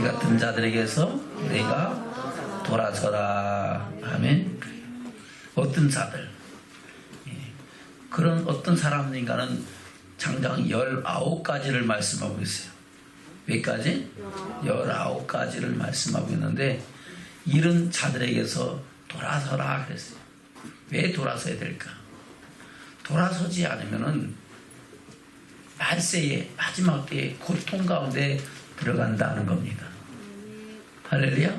같은 자들에게서 내가 돌아서라. 아멘. 어떤 자들, 그런 어떤 사람인가는 장장 19가지를 말씀하고 있어요. 몇 가지? 19가지를 말씀하고 있는데, 이런 자들에게서 돌아서라 그랬어요. 왜 돌아서야 될까? 돌아서지 않으면은 말세에, 마지막 때에 고통 가운데 들어간다는 겁니다. 할렐루야.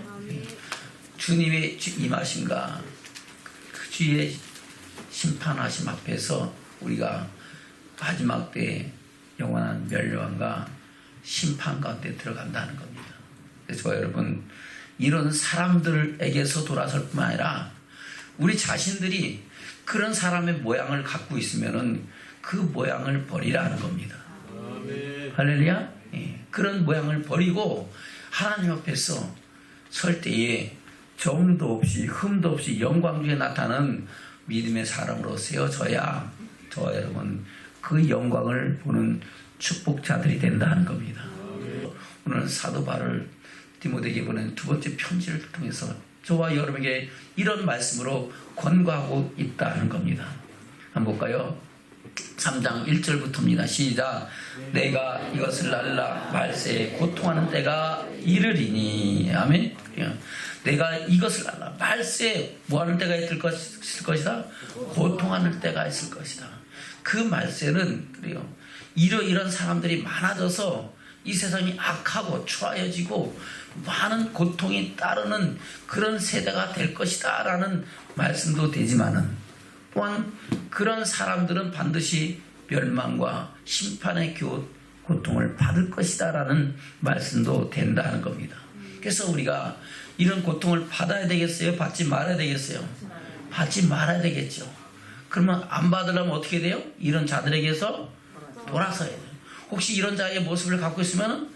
주님의 임하심과 그 주의 심판하심 앞에서 우리가 마지막 때에 영원한 멸망과 심판 가운데 들어간다는 겁니다. 그래서 여러분, 이런 사람들에게서 돌아설 뿐만 아니라 우리 자신들이 그런 사람의 모양을 갖고 있으면은 그 모양을 버리라는 겁니다. 아멘. 할렐루야. 그런 모양을 버리고 하나님 앞에서 설 때에 정도 없이 흠도 없이 영광 중에 나타나는 믿음의 사람으로 세워져야 저와 여러분 그 영광을 보는 축복자들이 된다는 겁니다. 오늘 사도 바울 디모데에게 보낸 두 번째 편지를 통해서 저와 여러분에게 이런 말씀으로 권고하고 있다는 겁니다. 한번 볼까요? 3장 1절부터입니다. 시작. 내가 이것을 알라 말세에 고통하는 때가 이르리니. 아멘. 내가 이것을 알라 말세에 뭐하는 때가 있을 것이다? 고통하는 때가 있을 것이다. 그 말세는 그래요, 이런 사람들이 많아져서 이 세상이 악하고 추하여지고 많은 고통이 따르는 그런 세대가 될 것이다 라는 말씀도 되지만은, 또한 그런 사람들은 반드시 멸망과 심판의 고통을 받을 것이다 라는 말씀도 된다는 겁니다. 그래서 우리가 이런 고통을 받아야 되겠어요? 받지 말아야 되겠어요? 받지 말아야 되겠죠. 그러면 안 받으려면 어떻게 돼요? 이런 자들에게서 돌아서야 돼요. 혹시 이런 자의 모습을 갖고 있으면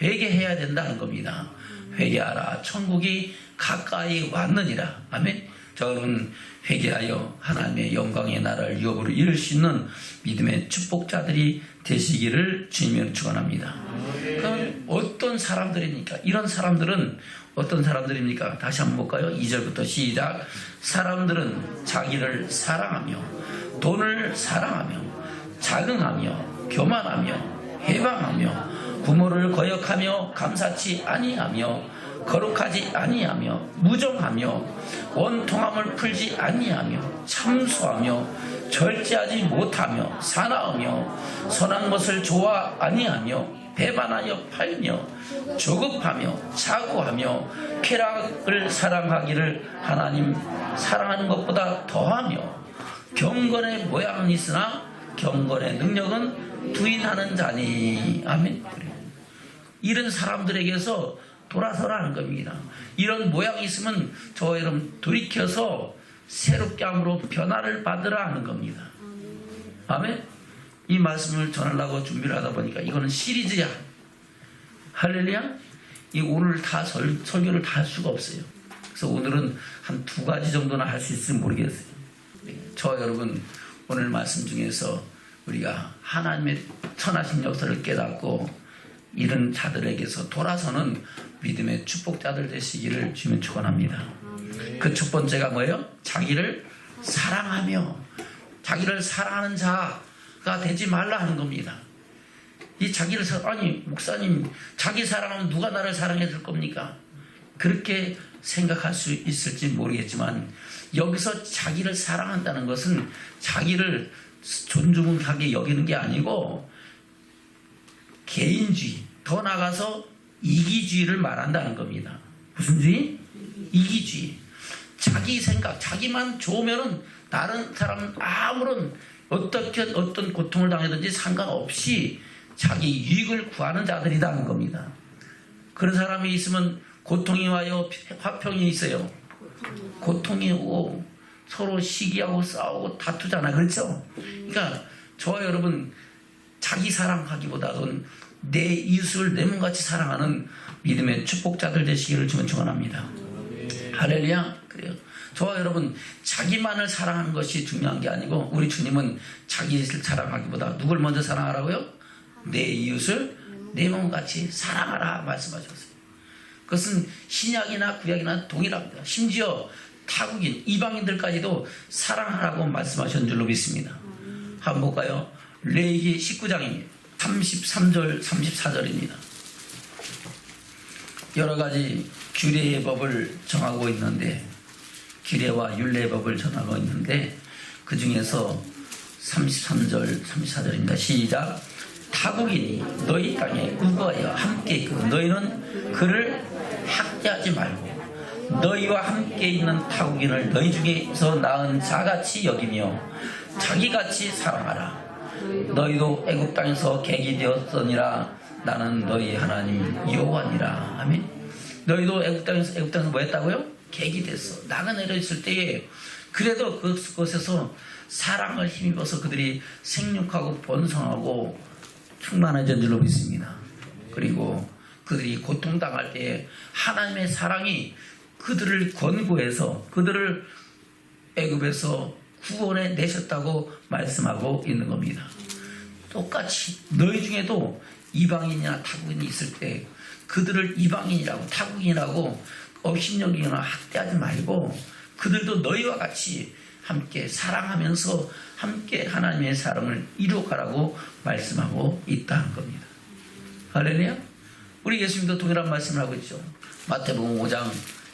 회개해야 된다는 겁니다. 회개하라, 천국이 가까이 왔느니라. 아멘. 저는 회개하여 하나님의 영광의 나라를 유업으로 이룰 수 있는 믿음의 축복자들이 되시기를 주님으로 축원합니다. 그럼 어떤 사람들입니까? 이런 사람들은 어떤 사람들입니까? 다시 한번 볼까요? 2절부터 시작. 사람들은 자기를 사랑하며 돈을 사랑하며 자긍하며 교만하며 해방하며 부모를 거역하며 감사치 아니하며 거룩하지 아니하며 무정하며 원통함을 풀지 아니하며 참소하며 절제하지 못하며 사나우며 선한 것을 좋아 아니하며 배반하여 팔며 조급하며 차고하며 쾌락을 사랑하기를 하나님 사랑하는 것보다 더하며 경건의 모양은 있으나 경건의 능력은 부인하는 자니. 아멘. 이런 사람들에게서 돌아서라는 겁니다. 이런 모양이 있으면 저와 여러분 돌이켜서 새롭게 함으로 변화를 받으라 하는 겁니다. 아멘. 이 말씀을 전하려고 준비를 하다 보니까 이거는 시리즈야. 할렐루야. 이 오늘 다 설교를 다 할 수가 없어요. 그래서 오늘은 한 2가지 정도나 할 수 있을지 모르겠어요. 저와 여러분 오늘 말씀 중에서 우리가 하나님의 선하신 역사를 깨닫고 이런 자들에게서 돌아서는 믿음의 축복자들 되시기를 주님 축원합니다. 그 첫 번째가 뭐예요? 자기를 사랑하며, 자기를 사랑하는 자가 되지 말라 하는 겁니다. 이 자기를 아니 목사님, 자기 사랑하면 누가 나를 사랑해 줄 겁니까? 그렇게 생각할 수 있을지 모르겠지만, 여기서 자기를 사랑한다는 것은 자기를 존중하게 여기는 게 아니고 개인주의, 더 나아가서 이기주의를 말한다는 겁니다. 무슨 주의? 이기주의. 자기 생각, 자기만 좋으면은 다른 사람은 아무런 어떤 고통을 당하든지 상관없이 자기 유익을 구하는 자들이라는 겁니다. 그런 사람이 있으면 고통이 와요, 화평이 있어요. 고통이 오고 서로 시기하고 싸우고 다투잖아요. 그렇죠? 그러니까 저와 여러분 자기 사랑하기보다는 내 이웃을 내 몸같이 사랑하는 믿음의 축복자들 되시기를 주님 축원합니다. 할렐루야. 그래요. 저와 여러분 자기만을 사랑하는 것이 중요한 게 아니고, 우리 주님은 자기를 사랑하기보다 누굴 먼저 사랑하라고요? 내 이웃을 내 몸같이 사랑하라 말씀하셨어요. 그것은 신약이나 구약이나 동일합니다. 심지어 타국인 이방인들까지도 사랑하라고 말씀하신 줄로 믿습니다. 한번 볼까요? 레위기 19장입니다. 33절 34절입니다. 여러 가지 규례의 법을 정하고 있는데, 규례와 율례의 법을 정하고 있는데, 그 중에서 33절 34절입니다. 시작. 타국인이 너희 땅에 우거하여 함께 있고 너희는 그를 학대하지 말고 너희와 함께 있는 타국인을 너희 중에서 낳은 자같이 여기며 자기같이 사랑하라. 너희도 애굽 땅에서 객이 되었으니라. 나는 너희 하나님 여호와니라. 아멘. 너희도 애굽 땅에서 뭐 했다고요? 객이 됐어. 나가 내려있을 때에 그래도 그곳에서 사랑을 힘입어서 그들이 생육하고 번성하고 충만해진 줄로 믿습니다. 그리고 그들이 고통당할 때에 하나님의 사랑이 그들을 권고해서 그들을 애굽에서 구원해 내셨다고 말씀하고 있는 겁니다. 똑같이 너희 중에도 이방인이나 타국인이 있을 때 그들을 이방인이라고 타국인이라고 업신여기거나 학대하지 말고 그들도 너희와 같이 함께 사랑하면서 함께 하나님의 사랑을 이루어가라고 말씀하고 있다는 겁니다. 할렐루야. 우리 예수님도 동일한 말씀을 하고 있죠. 마태복음 5장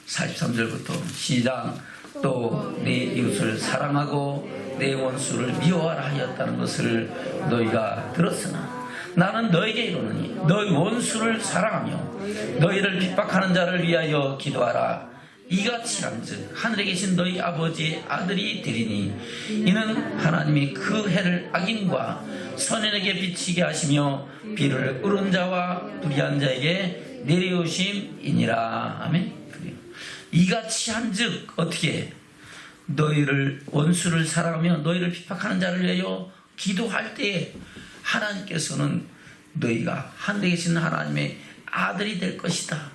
43절부터 시작. 또 내 이웃을 사랑하고 내 원수를 미워하라 하였다는 것을 너희가 들었으나 나는 너에게 이르노니 너희 원수를 사랑하며 너희를 핍박하는 자를 위하여 기도하라. 이같이 한즉 하늘에 계신 너희 아버지의 아들이 되리니 이는 하나님이 그 해를 악인과 선인에게 비치게 하시며 비를 으른 자와 불의한 자에게 내려오심이니라. 아멘. 이같이 한즉 어떻게 너희를 원수를 사랑하며 너희를 핍박하는 자를 위하여 기도할 때에 하나님께서는 너희가 하늘에 계신 하나님의 아들이 될 것이다.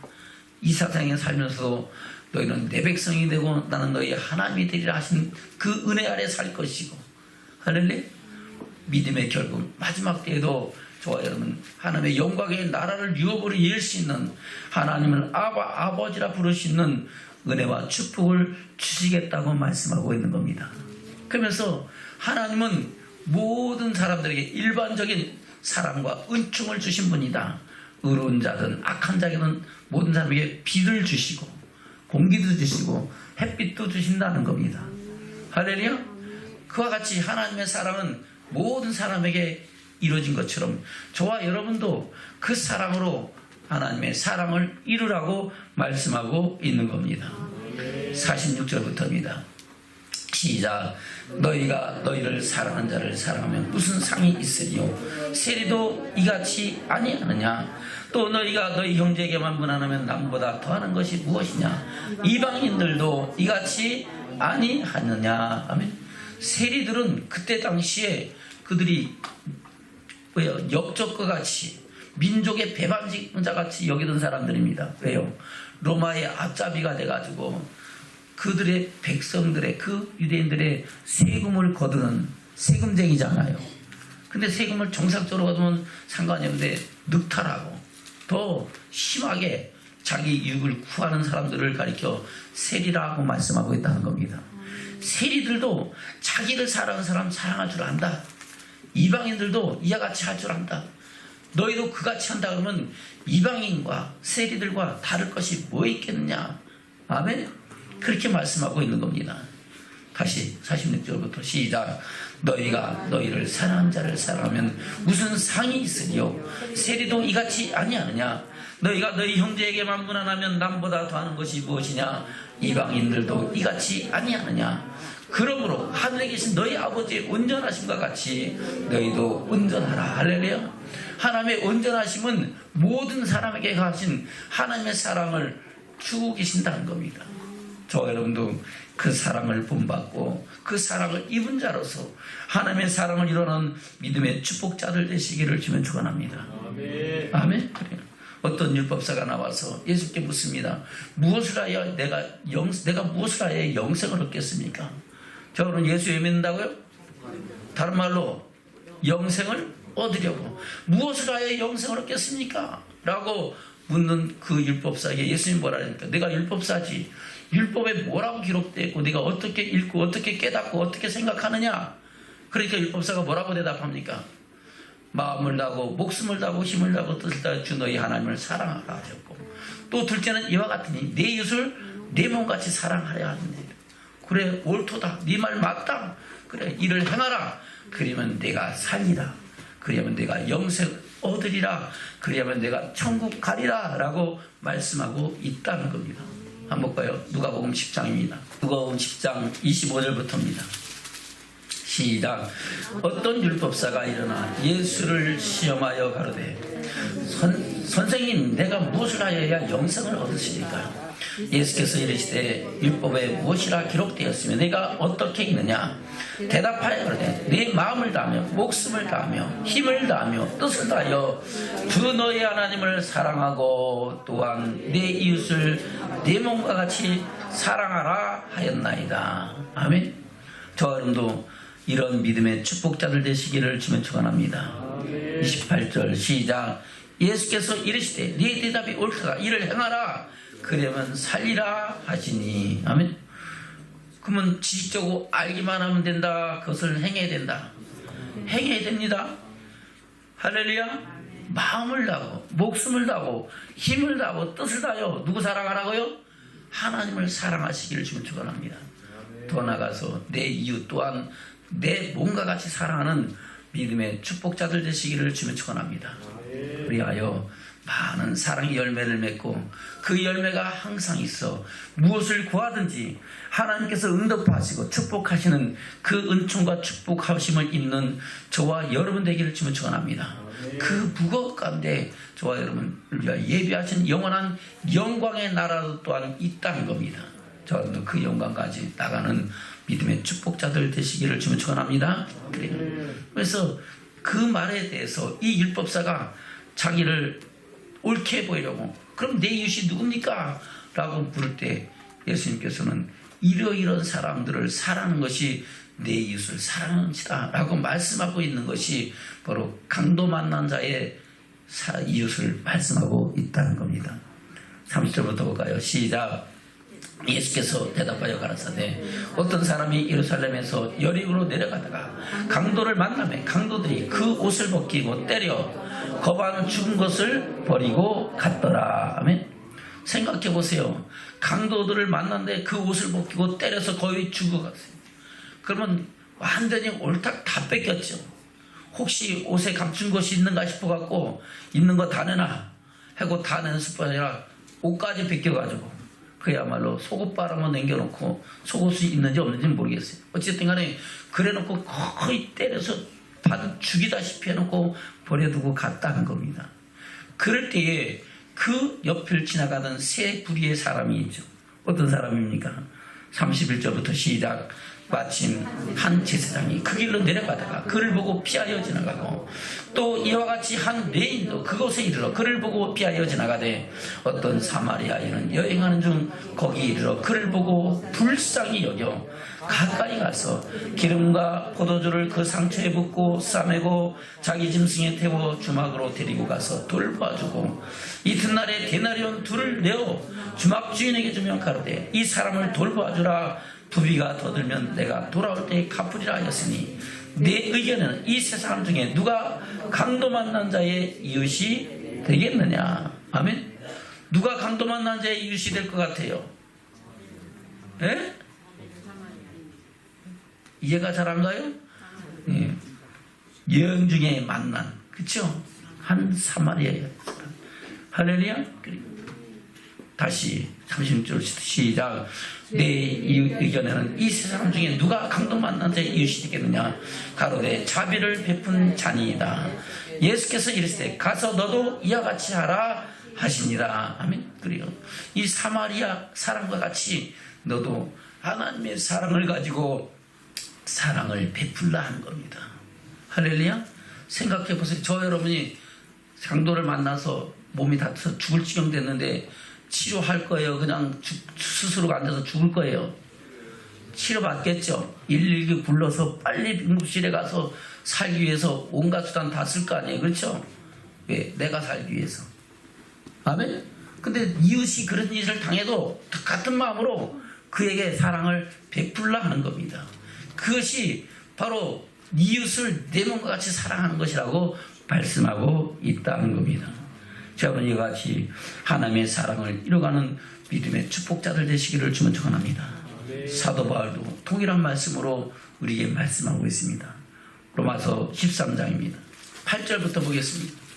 이 세상에 살면서도 너희는 내 백성이 되고 나는 너희 하나님이 되리라 하신 그 은혜 아래 살 것이고, 할렐루야. 믿음의 결국 마지막 때에도 저와 여러분 하나님의 영광의 나라를 유업으로 열 수 있는 하나님을 아버지라 부를 수 있는 은혜와 축복을 주시겠다고 말씀하고 있는 겁니다. 그러면서 하나님은 모든 사람들에게 일반적인 사랑과 은총을 주신 분이다. 의로운 자든 악한 자든 모든 사람에게 빛을 주시고 공기도 주시고 햇빛도 주신다는 겁니다. 할렐루야. 그와 같이 하나님의 사랑은 모든 사람에게 이루어진 것처럼 저와 여러분도 그 사랑으로 하나님의 사랑을 이루라고 말씀하고 있는 겁니다. 46절부터입니다. 시작. 너희가 너희를 사랑하는 자를 사랑하면 무슨 상이 있으리요? 세리도 이같이 아니하느냐? 또 너희가 너희 형제에게만 분하면 남보다 더하는 것이 무엇이냐? 이방인들도 이같이 아니하느냐? 아멘. 세리들은 그때 당시에 그들이 역적과 같이 민족의 배반자 같이 여기던 사람들입니다. 왜요? 로마의 앞잡이가 돼가지고 그들의 백성들의 그 유대인들의 세금을 거두는 세금쟁이잖아요. 근데 세금을 정상적으로 거두면 상관이 없는데 늑탈하고 더 심하게 자기 이익을 구하는 사람들을 가리켜 세리라고 말씀하고 있다는 겁니다. 세리들도 자기를 사랑하는 사람 사랑할 줄 안다. 이방인들도 이와 같이 할 줄 안다. 너희도 그같이 한다 그러면 이방인과 세리들과 다를 것이 뭐 있겠느냐. 아멘. 그렇게 말씀하고 있는 겁니다. 다시 46절부터 시작. 너희가 너희를 사랑하는 자를 사랑하면 무슨 상이 있으리요? 세리도 이같이 아니하느냐? 너희가 너희 형제에게만 무난하면 남보다 더하는 것이 무엇이냐? 이방인들도 이같이 아니하느냐? 그러므로 하늘에 계신 너희 아버지의 온전하심과 같이 너희도 온전하라. 할렐루야. 하나님의 온전하심은 모든 사람에게 가신 하나님의 사랑을 주고 계신다는 겁니다. 저 여러분도 그 사랑을 본받고 그 사랑을 입은 자로서 하나님의 사랑을 이루는 믿음의 축복자들 되시기를 주면 축원합니다. 아멘. 아멘. 어떤 율법사가 나와서 예수께 묻습니다. 무엇을 하여 내가 무엇을 하여 영생을 얻겠습니까? 저는 예수 왜 믿는다고요? 다른 말로 영생을 얻으려고. 무엇을 하여 영생을 얻겠습니까? 라고 묻는 그 율법사에게 예수님 뭐라 하니까 내가 율법사지. 율법에 뭐라고 기록되어 있고 네가 어떻게 읽고 어떻게 깨닫고 어떻게 생각하느냐. 그러니까 율법사가 뭐라고 대답합니까? 마음을 다하고 목숨을 다하고 힘을 다하고 뜻을 다하여 주 너희 하나님을 사랑하라 하셨고, 또 둘째는 이와 같으니 내 이웃을 내 몸같이 사랑하려 하느니라. 그래 옳도다. 네 말 맞다. 그래 이를 행하라. 그러면 내가 살리라. 그러면 내가 영생 얻으리라. 그러면 내가 천국 가리라 라고 말씀하고 있다는 겁니다. 한번 볼까요? 누가복음 10장입니다. 누가복음 10장 25절부터입니다. 시작. 어떤 율법사가 일어나 예수를 시험하여 가로되 선생님 내가 무엇을 하여야 영생을 얻으시리까? 예수께서 이르시되 율법에 무엇이라 기록되었으며 내가 어떻게 읽느냐? 대답하여 가로되 내 마음을 다하며 목숨을 다하며 힘을 다하며 뜻을 다하여 주 너의 하나님을 사랑하고 또한 내 이웃을 내 몸과 같이 사랑하라 하였나이다. 아멘. 저 여러분도 이런 믿음의 축복자들 되시기를 주면 축원합니다. 28절 시작. 예수께서 이르시되 네 대답이 옳다. 이를 행하라. 그러면 살리라 하시니. 아멘. 그러면 지식적으로 알기만 하면 된다. 그것을 행해야 된다. 행해야 됩니다. 할렐루야. 마음을 다하고 목숨을 다하고 힘을 다하고 뜻을 다하여 누구 사랑하라고요? 하나님을 사랑하시기를 주면 축원합니다. 더 나아가서 내 이웃 또한 내 몸과 같이 사랑하는 믿음의 축복자들 되시기를 주면 축원합니다. 그리하여 많은 사랑의 열매를 맺고 그 열매가 항상 있어 무엇을 구하든지 하나님께서 응답하시고 축복하시는 그 은총과 축복하심을 입는 저와 여러분 되기를 주면 축원합니다. 그 무거운 가운데 저와 여러분을 위하여 예비하신 영원한 영광의 나라도 또한 있다는 겁니다. 저도 그 영광까지 나가는 믿음의 축복자들 되시기를 주면 축원합니다. 그래서 그 말에 대해서 이 율법사가 자기를 옳게 보이려고 그럼 내 이웃이 누굽니까? 라고 물을 때 예수님께서는 이러이러한 사람들을 사랑하는 것이 내 이웃을 사랑하는 것이다 라고 말씀하고 있는 것이 바로 강도 만난 자의 이웃을 말씀하고 있다는 겁니다. 30절부터 볼까요? 시작. 예수께서 대답하여 가라사대 어떤 사람이 예루살렘에서 여리고로 내려가다가 강도를 만나매 강도들이 그 옷을 벗기고 때려 거반 죽은 것을 버리고 갔더라. 아멘. 생각해 보세요. 강도들을 만났는데 그 옷을 벗기고 때려서 거의 죽어갔어요. 그러면 완전히 옳딱 다 뺏겼죠. 혹시 옷에 감춘 것이 있는가 싶어갖고 있는 거 다 내놔 하고 다 내는 수뿐 아니라 옷까지 벗겨가지고 그야말로 속옷바람을 남겨놓고 속옷이 있는지 없는지 모르겠어요. 어쨌든 간에 그래놓고 거의 때려서 죽이다시피 해놓고 버려두고 갔다는 겁니다. 그럴 때에 그 옆을 지나가던 세 부류의 사람이 있죠. 어떤 사람입니까? 31절부터 시작. 마침 한 제사장이 그 길로 내려가다가 그를 보고 피하여 지나가고 또 이와 같이 한 레인도 그곳에 이르러 그를 보고 피하여 지나가되 어떤 사마리아인은 여행하는 중 거기 이르러 그를 보고 불쌍히 여겨 가까이 가서 기름과 포도주를 그 상처에 붓고 싸매고 자기 짐승에 태워 주막으로 데리고 가서 돌봐주고 이튿날에 데나리온 둘을 내어 주막 주인에게 주면 가로되 이 사람을 돌봐주라. 부비가 더 들면 내가 돌아올 때 갚으리라 하였으니 내 의견은 이 세 사람 중에 누가 강도 만난 자의 이웃이 되겠느냐. 아멘. 누가 강도 만난 자의 이웃이 될 것 같아요? 예? 이해가 잘한가요? 예. 여행 중에 만난, 그쵸? 한 사마리아였어요. 할렐루야. 다시 36절 시작. 내 의견에는 이 세 사람 중에 누가 강도 만난 자의 이웃이 되겠느냐. 가로되 자비를 베푼 자니이다. 예수께서 이르시되 가서 너도 이와 같이 하라 하시니라. 아멘. 그래요. 이 사마리아 사람과 같이 너도 하나님의 사랑을 가지고 사랑을 베풀라 하는 겁니다. 할렐루야. 생각해 보세요. 저 여러분이 강도를 만나서 몸이 다쳐서 죽을 지경 됐는데 치료할 거예요? 그냥 스스로가 앉아서 죽을 거예요? 치료받겠죠. 119 불러서 빨리 응급실에 가서 살기 위해서 온갖 수단 다 쓸 거 아니에요. 그렇죠? 왜? 내가 살기 위해서. 아멘. 근데 이웃이 그런 일을 당해도 같은 마음으로 그에게 사랑을 베풀라 하는 겁니다. 그것이 바로 이웃을 내 몸과 같이 사랑하는 것이라고 말씀하고 있다는 겁니다. 여러분, 이와 같이 하나님의 사랑을 이뤄가는 믿음의 축복자들 되시기를 주문 축원합니다. 사도 바울도 동일한 말씀으로 우리에게 말씀하고 있습니다. 로마서 13장입니다. 8절부터 보겠습니다.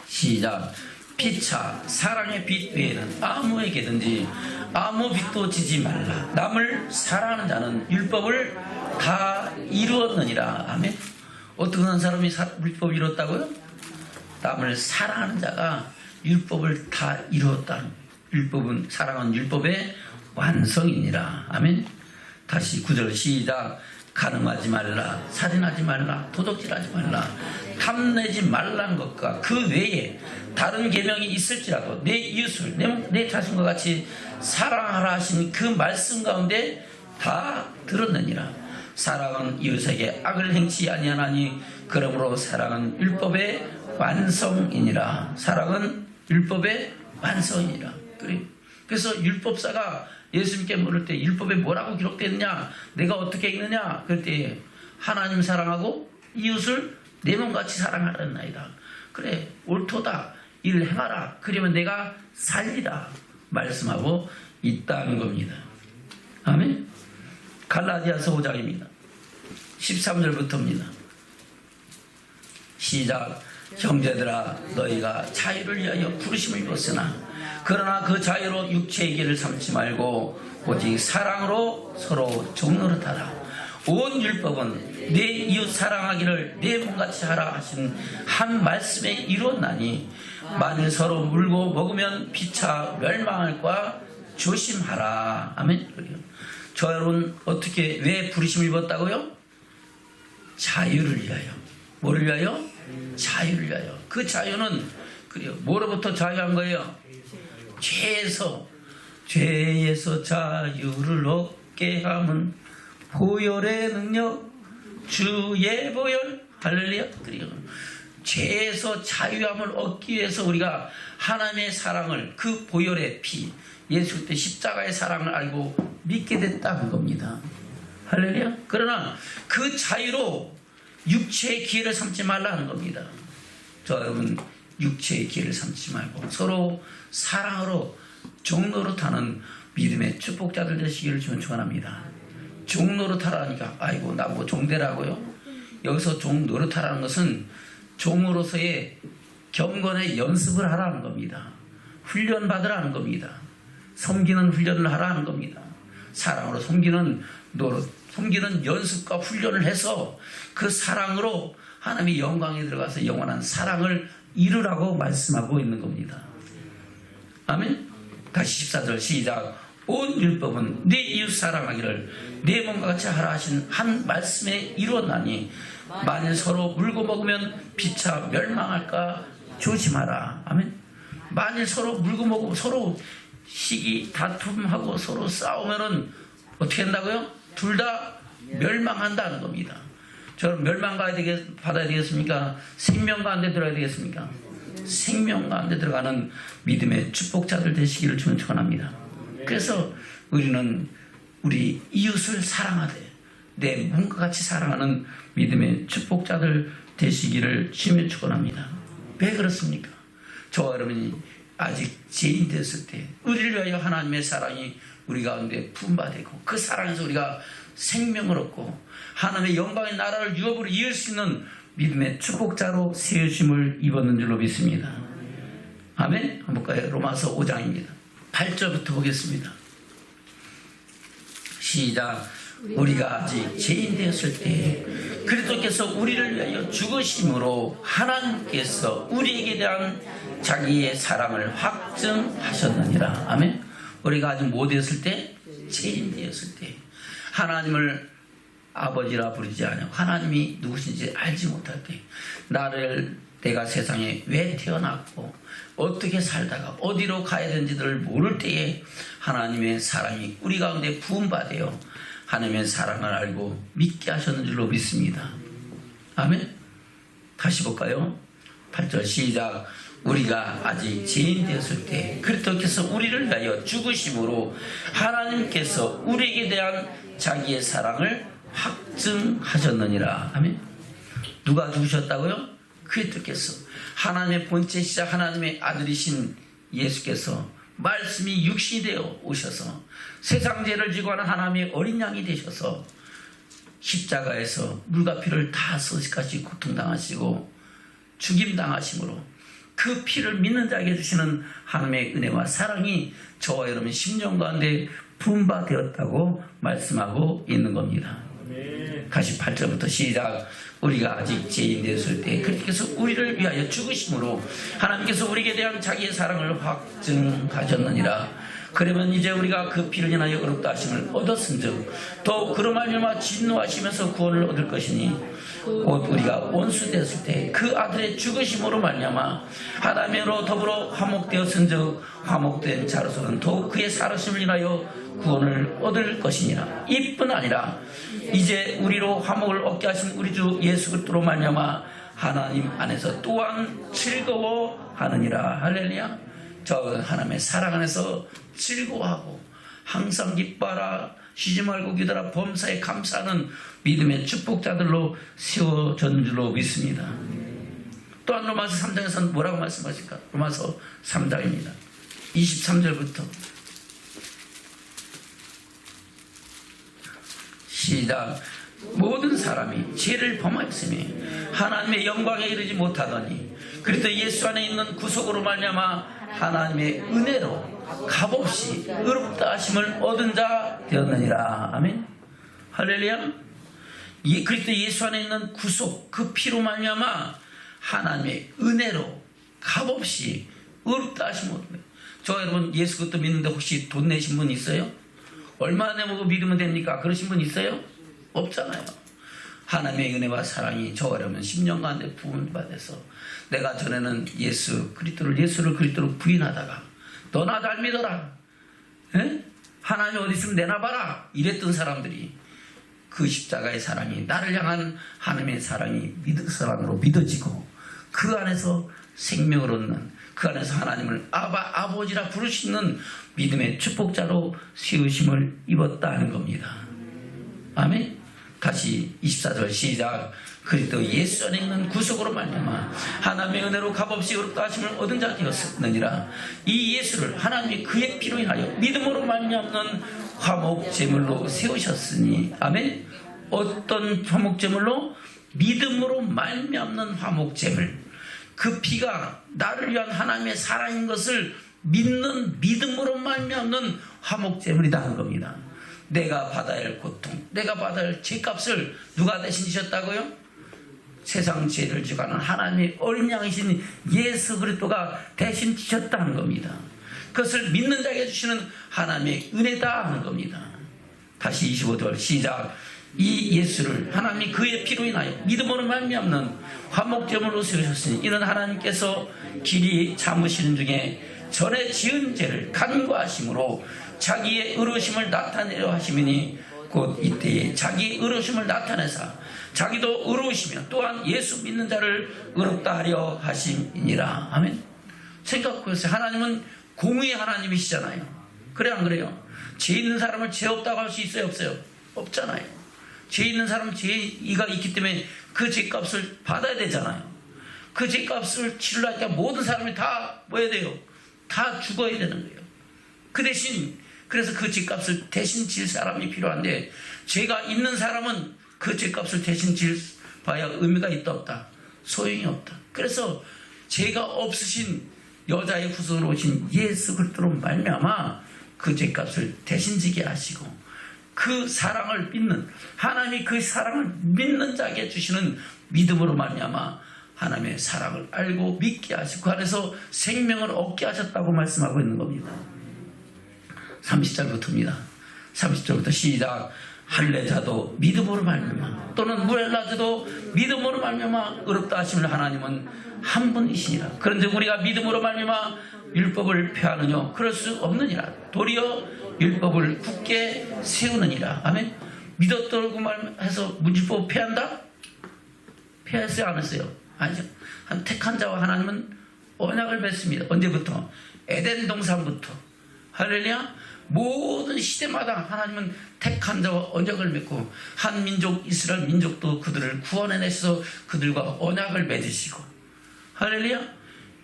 시작. 피차 사랑의 빛 외에는 아무에게든지 아무 빛도 지지 말라. 남을 사랑하는 자는 율법을 다 이루었느니라. 아멘. 어떤 사람이 율법을 이뤘다고요? 남을 사랑하는 자가 율법을 다 이루었다. 율법은, 사랑은 율법의 완성이니라. 아멘. 다시 9절 시작. 간음하지 말라, 살인하지 말라, 도둑질하지 말라, 탐내지 말라는 것과 그 외에 다른 계명이 있을지라도 내 이웃을 내 자신과 같이 사랑하라 하신 그 말씀 가운데 다 들었느니라. 사랑은 이웃에게 악을 행치 아니하나니 그러므로 사랑은 율법의 완성이니라. 사랑은 율법의 완성이니라. 그래서 율법사가 예수님께 물을 때 율법에 뭐라고 기록되어 있느냐, 내가 어떻게 읽느냐, 그럴 때 하나님 사랑하고 이웃을 내 몸같이 사랑하는 나이다. 그래, 옳도다, 이를 행하라, 그러면 내가 살리라 말씀하고 있다는 겁니다. 아멘. 갈라디아서 5장입니다. 13절부터입니다. 시작. 형제들아, 너희가 자유를 위하여 부르심을 입었으나 그러나 그 자유로 육체의 길을 삼지 말고 오직 사랑으로 서로 종노릇하라. 온 율법은 내 이웃 사랑하기를 내 몸같이 하라 하신 한 말씀에 이루었나니 만일 서로 물고 먹으면 피차 멸망할까 조심하라. 아멘. 저 여러분, 어떻게, 왜 부르심을 입었다고요? 자유를 위하여. 뭐를 위하여? 자유를 위하여. 그 자유는 그래요. 뭐로부터 자유한 거예요? 죄에서 자유를 얻게 함은 보혈의 능력, 주의 보혈. 할렐루야. 그리고 죄에서 자유함을 얻기 위해서 우리가 하나님의 사랑을, 그 보혈의 피, 예수 때 십자가의 사랑을 알고 믿게 됐다는 겁니다. 할렐루야. 그러나 그 자유로 육체의 기회를 삼지 말라는 겁니다. 저 여러분, 육체의 기회를 삼지 말고 서로 사랑으로 종노릇하는 믿음의 축복자들 되시기를 주문 축원합니다. 종노릇하라니까, 아이고 나 뭐 종되라고요? 여기서 종노릇하라는 것은 종으로서의 경건의 연습을 하라는 겁니다. 훈련 받으라는 겁니다. 섬기는 훈련을 하라는 겁니다. 사랑으로 섬기는 노릇, 섬기는 연습과 훈련을 해서 그 사랑으로 하나님의 영광에 들어가서 영원한 사랑을 이루라고 말씀하고 있는 겁니다. 아멘. 다시 14절 시작. 온 율법은 내 이웃 사랑하기를 내 몸과 같이 하라 하신 한 말씀에 이루었나니 만일 서로 물고 먹으면 피차 멸망할까 조심하라. 아멘. 만일 서로 물고 먹고 서로 시기 다툼하고 서로 싸우면은 어떻게 한다고요? 둘 다 멸망한다는 겁니다. 저는 멸망 받아야 되겠습니까? 생명 가운데 들어야 되겠습니까? 생명 가운데 들어가는 믿음의 축복자들 되시기를 주문 축원합니다. 그래서 우리는 우리 이웃을 사랑하되 내 몸과 같이 사랑하는 믿음의 축복자들 되시기를 주문 축원합니다. 왜 그렇습니까? 저와 여러분이 아직 죄인 됐을 때 우리를 위하여 하나님의 사랑이 우리 가운데 부음받고 그 사랑에서 우리가 생명을 얻고 하나님의 영광의 나라를 유업으로 이을 수 있는 믿음의 축복자로 세우심을 입었는 줄로 믿습니다. 아멘. 한번 볼까요? 로마서 5장입니다. 8절부터 보겠습니다. 시작. 우리가 아직 죄인 되었을 때 그리스도께서 우리를 위하여 죽으심으로 하나님께서 우리에게 대한 자기의 사랑을 확증하셨느니라. 아멘. 우리가 아직 뭐 되었을 때? 죄인 되었을 때 하나님을 아버지라 부르지 않고 하나님이 누구신지 알지 못할 때 내가 세상에 왜 태어났고 어떻게 살다가 어디로 가야 되는지를 모를 때에 하나님의 사랑이 우리 가운데 부음받아요. 하나님의 사랑을 알고 믿게 하셨는 줄로 믿습니다. 아멘. 다시 볼까요? 8절 시작. 우리가 아직 죄인 되었을 때 그리스도께서 우리를 위하여 죽으심으로 하나님께서 우리에게 대한 자기의 사랑을 확증하셨느니라. 아멘. 누가 죽으셨다고요? 그리스도께서. 하나님의 본체시자 하나님의 아들이신 예수께서 말씀이 육신이 되어 오셔서 세상 죄를 지고 하는 하나님의 어린 양이 되셔서 십자가에서 물과 피를 다 쏟으시까지 고통당하시고 죽임당하심으로 그 피를 믿는 자에게 주시는 하나님의 은혜와 사랑이 저와 여러분 심령 가운데 분바되었다고 말씀하고 있는 겁니다. 다시 8절부터 시작. 우리가 아직 죄인 되었을 때 그리스도께서 우리를 위하여 죽으심으로 하나님께서 우리에게 대한 자기의 사랑을 확증하셨느니라. 그러면 이제 우리가 그 피를 인하여 의롭다 하심을 얻었은즉 또 그로 말미암아 진노하시면서 구원을 얻을 것이니 곧 우리가 원수 되었을 때 그 아들의 죽으심으로 말미암아 하나님으로 더불어 화목되었은즉 화목된 자로서는 더욱 그의 살으심을 인하여 구원을 얻을 것이니라. 이뿐 아니라 이제 우리로 화목을 얻게 하신 우리 주 예수 그리스도로 말미암아 하나님 안에서 또한 즐거워하느니라. 할렐루야. 저 하나님의 사랑 안에서 즐거워하고 항상 기뻐하라. 쉬지 말고 기도하라. 범사에 감사하는 믿음의 축복자들로 세워졌는 줄로 믿습니다. 또한 로마서 3장에서는 뭐라고 말씀하실까? 로마서 3장입니다. 23절부터 시작. 모든 사람이 죄를 범하였으니 하나님의 영광에 이르지 못하더니 그리스도 예수 안에 있는 구속으로 말미암아 하나님의 은혜로 값없이 의롭다 하심을 얻은 자 되었느니라. 아멘. 할렐루야. 그리스도 예수 안에 있는 구속 그 피로 말미암아 하나님의 은혜로 값없이 의롭다 하심을 얻은 거예요. 저 여러분 예수 그리스도 믿는데 혹시 돈 내신 분 있어요? 얼마 내고 믿으면 됩니까? 그러신 분 있어요? 없잖아요. 하나님의 은혜와 사랑이 저 여러분 10년 가운데 부흥받아서 내가 전에는 예수를 그리스도로 부인하다가 너나 잘 믿어라. 에? 하나님 어디 있으면 내놔봐라. 이랬던 사람들이 그 십자가의 사랑이 나를 향한 하나님의 사랑이 사랑으로 믿어지고 그 안에서 생명을 얻는 그 안에서 하나님을 아버지라 부를 수 있는 믿음의 축복자로 세우심을 입었다는 겁니다. 아멘. 다시 24절 시작. 그리스도 예수 안에 있는 구속으로 말미암아 하나님의 은혜로 값없이 의롭다 하심을 얻은 자 되었느니라. 이 예수를 하나님이 그의 피로 인하여 믿음으로 말미암는 화목제물로 세우셨으니. 아멘. 어떤 화목제물로? 믿음으로 말미암는 화목제물. 그 피가 나를 위한 하나님의 사랑인 것을 믿는 믿음으로 말미암는 화목제물이다 하는 겁니다. 내가 받아야 할 고통, 내가 받아야 할 죄값을 누가 대신 지셨다고요? 세상 죄를 지고 하는 하나님의 어린 양이신 예수 그리스도가 대신 지셨다는 겁니다. 그것을 믿는 자에게 주시는 하나님의 은혜다 하는 겁니다. 다시 25절 시작. 이 예수를 하나님이 그의 피로 인하여 믿음으로 말미암는 화목제물로 세우셨으니 이는 하나님께서 길이 참으시는 중에 전에 지은 죄를 간과하심으로 자기의 의로우심을 나타내려 하심이니 곧 이때에 자기의 의로우심을 나타내사 자기도 의로우시며 또한 예수 믿는 자를 의롭다 하려 하심이니라. 아멘. 생각해보세요. 하나님은 공의의 하나님이시잖아요. 그래 안 그래요? 죄 있는 사람을 죄 없다고 할 수 있어요 없어요? 없잖아요. 죄 있는 사람은 죄가 있기 때문에 그 죄값을 받아야 되잖아요. 그 죄값을 치르려 때 모든 사람이 다 뭐 해야 돼요? 다 죽어야 되는 거예요. 그 대신 그래서 그 죄값을 대신 질 사람이 필요한데 죄가 있는 사람은 그 죄값을 대신 질 봐야 의미가 있다 없다? 소용이 없다. 그래서 죄가 없으신 여자의 후손으로 오신 예수 그리스도로 말미암아 그 죄값을 대신 지게 하시고 그 사랑을 믿는 하나님이 그 사랑을 믿는 자에게 주시는 믿음으로 말미암아 하나님의 사랑을 알고 믿게 하시고 그 안에서 생명을 얻게 하셨다고 말씀하고 있는 겁니다. 30절부터입니다. 30절부터 시작. 할례자도 믿음으로 말미암아 또는 무할례자도 믿음으로 말미암아 의롭다 하심을 하나님은 한 분이시니라. 그런데 우리가 믿음으로 말미암아 율법을 폐하느냐? 그럴 수 없느니라. 도리어 율법을 굳게 세우느니라. 아멘. 믿었다고 말해서 율법 폐한다? 폐했어요 안 했어요? 아니죠. 한 택한 자와 하나님은 언약을 맺습니다. 언제부터? 에덴 동산부터. 할렐루야. 모든 시대마다 하나님은 택한 자와 언약을 맺고 한 민족 이스라엘 민족도 그들을 구원해내서 그들과 언약을 맺으시고, 할렐루야.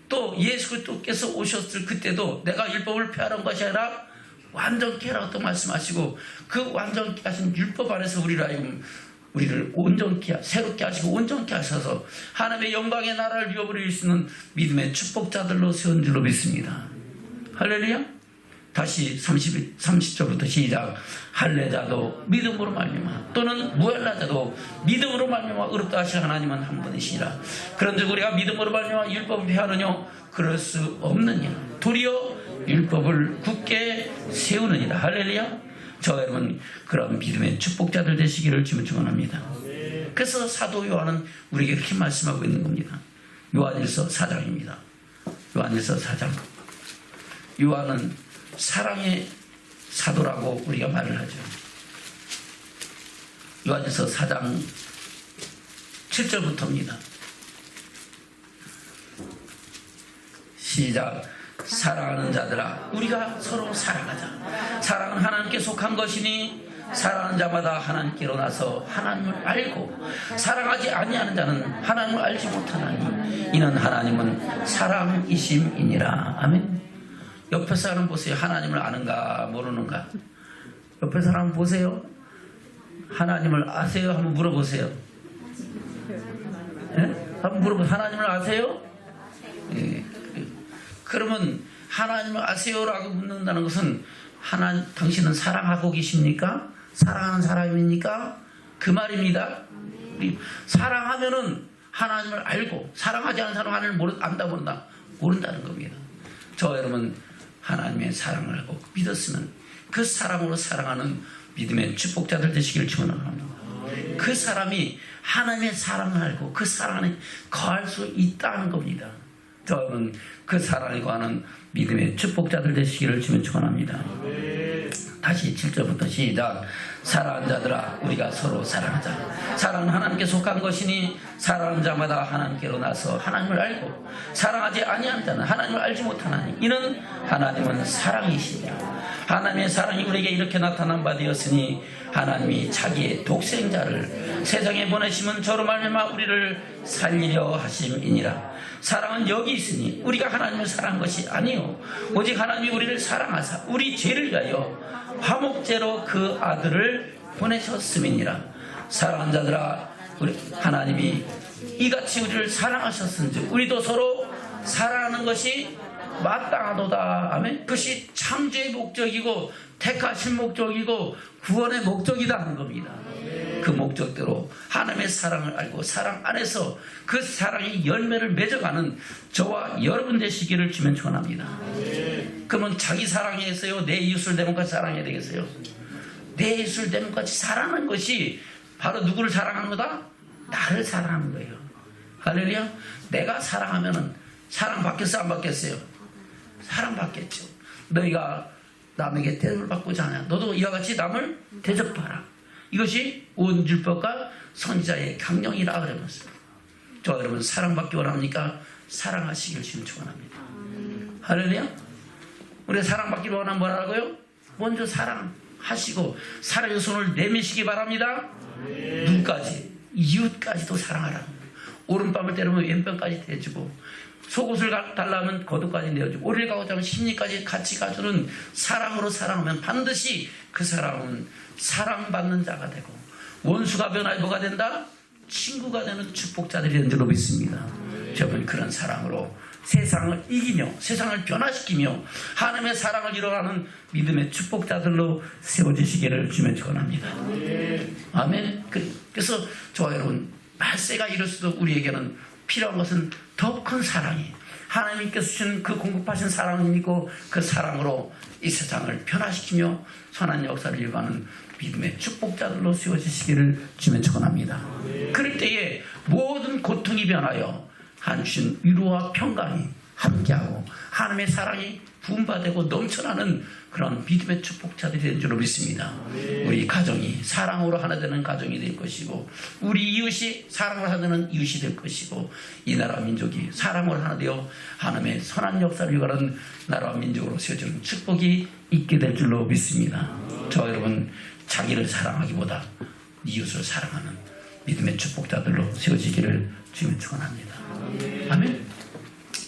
또 예수 그리스도께서 오셨을 그때도 내가 율법을 폐하는 것이 아니라 완전케 하라고 또 말씀하시고, 그 완전케 하신 율법 안에서 우리를 온전케, 새롭게 하시고 온전케 하셔서 하나님의 영광의 나라를 이루어버릴 수 있는 믿음의 축복자들로 세운 줄로 믿습니다. 할렐루야. 다시 30절부터 시작. 할례자도 믿음으로 말미암아 또는 무할례자도 믿음으로 말미암아 의롭다 하실 하나님은 한 분이시라. 그런즉 우리가 믿음으로 말미암아 율법을 폐하느냐? 그럴 수 없느냐? 도리어 율법을 굳게 세우느니라. 할렐루야. 저 여러분 그런 믿음의 축복자들 되시기를 주님 축원합니다. 그래서 사도 요한은 우리에게 이렇게 말씀하고 있는 겁니다. 요한일서 4장입니다. 요한일서 4장. 요한은 사랑의 사도라고 우리가 말을 하죠. 요한일서 4장 7절부터입니다. 시작. 사랑하는 자들아 우리가 서로 사랑하자. 사랑은 하나님께 속한 것이니 사랑하는 자마다 하나님께로 나서 하나님을 알고 사랑하지 아니하는 자는 하나님을 알지 못하나니 이는 하나님은 사랑이심이니라. 아멘. 옆에 사람 보세요. 하나님을 아는가 모르는가? 옆에 사람 보세요. 하나님을 아세요? 한번 물어보세요. 네? 한번 물어보세요. 하나님을 아세요? 네. 그러면 하나님을 아세요라고 묻는다는 것은 당신은 사랑하고 계십니까? 사랑하는 사람입니까? 그 말입니다. 사랑하면은 하나님을 알고 사랑하지 않는 사람은 하나님을 안다 모른다는 겁니다. 저 여러분 하나님의 사랑을 알고 믿었으면 그 사랑으로 사랑하는 믿음의 축복자들 되시기를 축원합니다. 그 사람이 하나님의 사랑을 알고 그 사랑 안에 거할 수 있다는 겁니다. 저는 그 사랑에 관한 믿음의 축복자들 되시기를 주면 축원합니다. 다시 7절부터 시작. 사랑하는 자들아 우리가 서로 사랑하자. 사랑은 하나님께 속한 것이니 사랑하는 자마다 하나님께로 나서 하나님을 알고 사랑하지 아니하는 자는 하나님을 알지 못하나니 이는 하나님은 사랑이시니라. 하나님의 사랑이 우리에게 이렇게 나타난 바 되었으니 하나님이 자기의 독생자를 세상에 보내시면 저로 말미암아 우리를 살리려 하심이니라. 사랑은 여기 있으니 우리가 하나님을 사랑한 것이 아니요 오직 하나님이 우리를 사랑하사 우리 죄를 위하여 화목제로 그 아들을 보내셨음이니라. 사랑하는 자들아 우리 하나님이 이같이 우리를 사랑하셨은즉 우리도 서로 사랑하는 것이 마땅하도다. 아멘. 그것이 창조의 목적이고 택하신 목적이고 구원의 목적이다 하는 겁니다. 그 목적대로 하나님의 사랑을 알고 사랑 안에서 그 사랑의 열매를 맺어가는 저와 여러분 되시기를 주면 축원합니다. 그러면 자기 사랑해서요 내 이웃을 대목같이 사랑해야 되겠어요? 내 이웃을 대목같이 사랑하는 것이 바로 누구를 사랑하는 거다? 나를 사랑하는 거예요. 할렐루야. 내가 사랑하면은 사랑받겠어 안 받겠어요? 사랑받겠죠. 너희가 남에게 대접을 받고자 하냐 너도 이와 같이 남을 대접하라. 이것이 온 율법과 선지자의 강령이라 그러면서 저 여러분 사랑받기 원합니까? 사랑하시길 주님 축원합니다. 할렐루야. 우리가 사랑받기를 원하면 뭐라고요? 먼저 사랑하시고 사랑의 손을 내미시기 바랍니다. 누구까지? 이웃까지도 사랑하라. 오른뺨을 때리면 왼뺨까지 대주고 속옷을 달라면 겉옷까지 내어주고 오리를 가고자 하면 심리까지 같이 가주는 사랑으로 사랑하면 반드시 그 사람은 사랑받는 자가 되고 원수가 변하여 뭐가 된다? 친구가 되는 축복자들이 된 줄로 믿습니다. 저분 그런 사랑으로 세상을 이기며 세상을 변화시키며 하나님의 사랑을 이뤄가는 믿음의 축복자들로 세워지시기를 주면 축원합니다. 아멘. 그래서 저와 여러분 말세가 이럴수록 우리에게는 필요한 것은 더 큰 사랑이 하나님께서 주신 그 공급하신 사랑이고 그 사랑으로 이 세상을 변화시키며 선한 역사를 이루어가는 믿음의 축복자들로 세워지시기를 주면 축원합니다. 그럴 때에 모든 고통이 변하여 한 주신 위로와 평강이 함께하고 하나님의 사랑이 부음받고 넘쳐나는 그런 믿음의 축복자들이 된 줄로 믿습니다. 우리 가정이 사랑으로 하나 되는 가정이 될 것이고, 우리 이웃이 사랑으로 하나 되는 이웃이 될 것이고, 이 나라 민족이 사랑으로 하나 되어 하나님의 선한 역사를 이루는 나라와 민족으로 세워지는 축복이 있게 될 줄로 믿습니다. 저와 여러분, 자기를 사랑하기보다 이웃을 사랑하는 믿음의 축복자들로 세워지기를 주님 축원합니다. 아멘.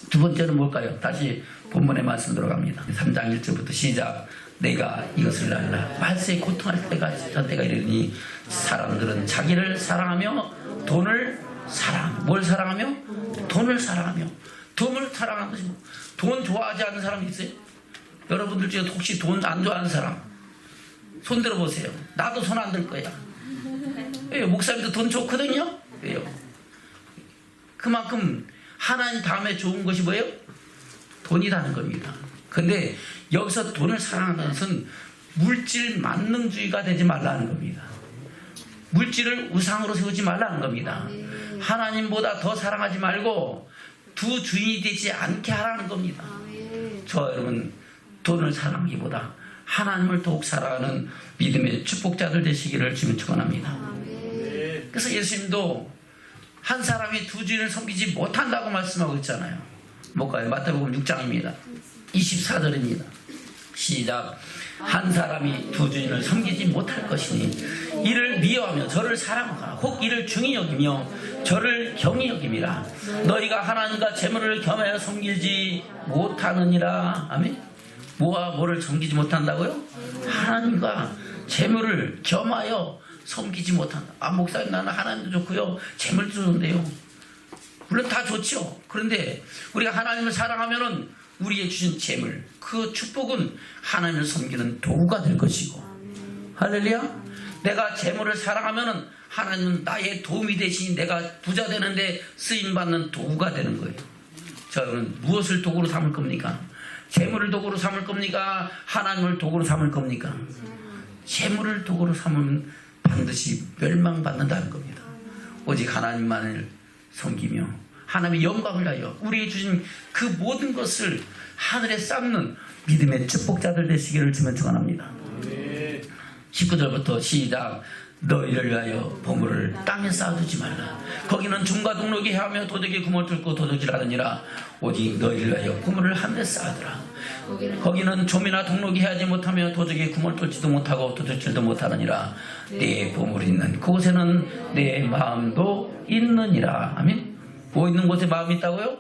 두 번째는 뭘까요? 다시 본문의 말씀 들어갑니다. 3장 1절부터 시작. 내가 이것을 알라. 말세에 고통할 때가 이르니 사람들은 자기를 사랑하며 돈을 뭘 사랑하며? 돈을 사랑하며. 돈을 사랑하는 것이 뭐? 돈 좋아하지 않는 사람이 있어요? 여러분들 중에 혹시 돈 안 좋아하는 사람 손 들어보세요. 나도 손 안 들 거야. 왜요? 목사님도 돈 좋거든요. 왜요? 그만큼 하나님 다음에 좋은 것이 뭐예요? 돈이라는 겁니다. 근데 여기서 돈을 사랑하는 것은 물질 만능주의가 되지 말라는 겁니다. 물질을 우상으로 세우지 말라는 겁니다. 하나님보다 더 사랑하지 말고 두 주인이 되지 않게 하라는 겁니다. 저 여러분, 돈을 사랑하기보다 하나님을 더욱 사랑하는 믿음의 축복자들 되시기를 주님 축원합니다. 그래서 예수님도 한 사람이 두 주인을 섬기지 못한다고 말씀하고 있잖아요. 뭘까요? 마태복음 6장입니다. 24절입니다. 시작. 한 사람이 두 주인을 섬기지 못할 것이니 이를 미워하며 저를 사랑하거나 혹 이를 중히 여기며 저를 경히 여김이라. 너희가 하나님과 재물을 겸하여 섬기지 못하느니라. 아멘. 뭐를 섬기지 못한다고요? 하나님과 재물을 겸하여 섬기지 못한다. 목사님, 나는 하나님도 좋고요, 재물도 좋은데요. 물론 다 좋죠. 그런데 우리가 하나님을 사랑하면은 우리의 주신 재물, 그 축복은 하나님을 섬기는 도구가 될 것이고, 할렐루야. 내가 재물을 사랑하면은 하나님은 나의 도움이 되시니 내가 부자 되는데 쓰임받는 도구가 되는 거예요. 저는 무엇을 도구로 삼을 겁니까? 재물을 도구로 삼을 겁니까? 하나님을 도구로 삼을 겁니까? 재물을 도구로 삼으면 반드시 멸망받는다는 겁니다. 오직 하나님만을 섬기며 하나님의 영광을 하여 우리에게 주신 그 모든 것을 하늘에 쌓는 믿음의 축복자들 되시기를 주면 축원합니다. 19절부터 시작. 너희를 위하여 보물을 땅에 쌓아두지 말라. 거기는 중과 동록이 해하며 도적이 구멍을 뚫고 도둑질하느니라. 오직 너희를 위하여 보물을 하늘에 쌓아두라. 거기는 좀이나 동록이 해하지 못하며 도적이 구멍을 뚫지도 못하고 도둑질도 못하느니라. 내 보물이 있는 그곳에는 내 마음도 있느니라. 아멘. 뭐 있는 곳에 마음이 있다고요?